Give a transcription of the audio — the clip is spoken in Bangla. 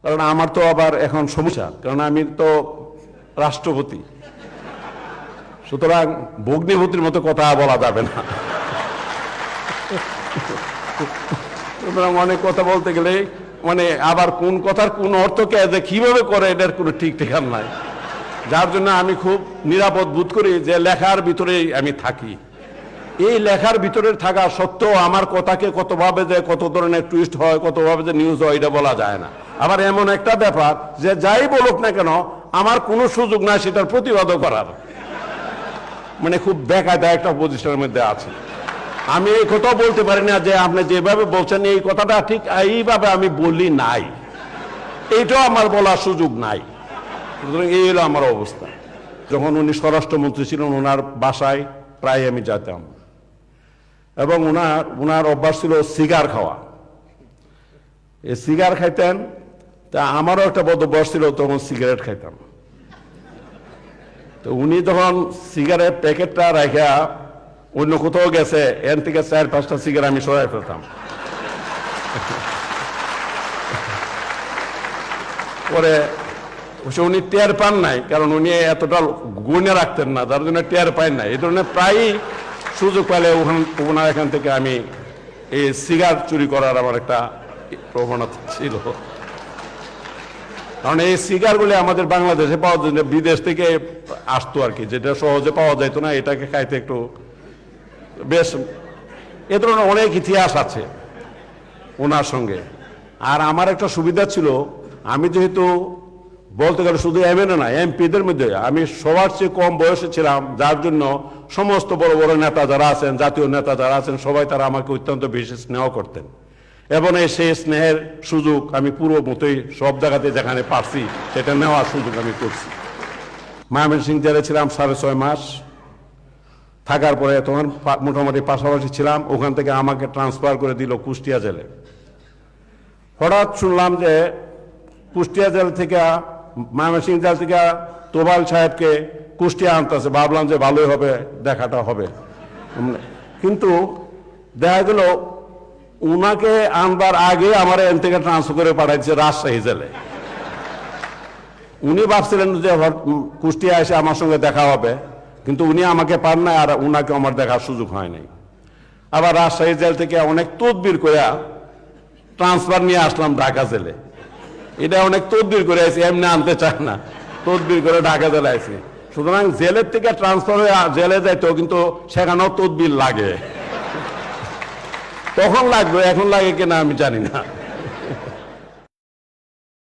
কারণ আমার তো আবার এখন সমস্যা, কারণ আমি তো রাষ্ট্রপতি, সুতরাং ভগ্নিপতির মতো কথা বলা যাবে না। সুতরাং অনেক কথা বলতে গেলে মানে আবার কোন কথার কোন অর্থকে যে কিভাবে করে এটার কোনো ঠিক ঠিকান নাই, যার জন্য আমি খুব নিরাপদ বোধ করি যে লেখার ভিতরেই আমি থাকি। এই লেখার ভিতরে থাকা সত্ত্বেও আমার কথাকে কতভাবে যে কত ধরনের টুইস্ট হয়, কতভাবে যে নিউজ হয়, এটা বলা যায় না। আবার এমন একটা ব্যাপার যে যাই বলুক না কেন আমার কোনো সুযোগ নাই সেটার প্রতিবাদও করার, মানে খুব বেকায়দা একটা পজিশনের মধ্যে আছে। আমি এই কথা বলতে পারি না যে আপনি যেভাবে বলছেন এই কথাটা ঠিক এইভাবে আমি বলি নাই, এইটাও আমার বলার সুযোগ নাই। সুতরাং এই হলো আমার অবস্থা। যখন উনি স্বরাষ্ট্রমন্ত্রী ছিলেন ওনার বাসায় প্রায় আমি যেতাম, এবং ওনার অভ্যাস ছিল সিগার খাওয়া। এই সিগার খাইতেন, তা আমারও একটা বদ অভ্যাস ছিল, তখন সিগারেট খাইতাম। তো উনি যখন সিগারেট প্যাকেটটা রাখা অন্য কোথাও গেছে, এর থেকে 4-5টা সিগারেট আমি সরাই ফেলতাম। পরে উনি টের পান নাই, কারণ উনি এতটা গুণে রাখতেন না, যার জন্য টের পান নাই। এই ধরনের প্রায়ই সুযোগ পাইলে ওনার এখান থেকে আমি এই সিগার চুরি করার আমার একটা প্রবণতা ছিল। কারণ এই সিগারগুলি আমাদের বাংলাদেশে পাওয়া যায় না, বিদেশ থেকে আসতো আর কি, যেটা সহজে পাওয়া যাইতো না, এটাকে খাইতে একটু বেশ এ ধরনের অনেক ইতিহাস আছে ওনার সঙ্গে। আর আমার একটা সুবিধা ছিল, আমি যেহেতু বলতে গেলে শুধু এমএনএ না এমপিদের মধ্যে আমি সবার চেয়ে কম বয়সে ছিলাম, যার জন্য সমস্ত বড় বড় নেতা যারা আছেন, জাতীয় নেতা যারা আছেন, সবাই তারা আমাকে অত্যন্ত বেশি স্নেহ করতেন। এবং সেই স্নেহের সুযোগ আমি পুরো মতোই সব জায়গাতে যেখানে পারছি সেটা নেওয়ার সুযোগ আমি করছি। ময়মনসিংহ জেলে ছিলাম 6.5 মাস, থাকার পরে তখন মোটামুটি পাশাপাশি ছিলাম, ওখান থেকে আমাকে ট্রান্সফার করে দিল কুষ্টিয়া জেলে। হঠাৎ শুনলাম যে কুষ্টিয়া জেল থেকে, ময়মনসিংহ জেল থেকে তোবাল সাহেবকে কুষ্টিয়া আনতেছে। ভাবলাম যে ভালোই হবে, দেখাটা হবে। কিন্তু দেখা গেল উনাকে আনবার আগে আমার এন থেকে ট্রান্সফার করে পাঠাইছে রাজশাহী জেলে। উনি ভাবছিলেন যে কুষ্টিয়া এসে আমার সঙ্গে দেখা হবে, কিন্তু উনি আমাকে পান নাই, আর উনাকে আমার দেখার সুযোগ হয় নাই। আবার রাজশাহী জেল থেকে অনেক তদবির করে ট্রান্সফার নিয়ে আসলাম ঢাকা জেলে। এটা অনেক তদবির করে আসি, এমনি আনতে চায় না, তদবির করে ঢাকা জেলে আসি। সুতরাং জেলের থেকে ট্রান্সফার হয়ে জেলে যাইতো, কিন্তু সেখানেও তদবির লাগে। তখন লাগবে, এখন লাগে কিনা আমি জানি না।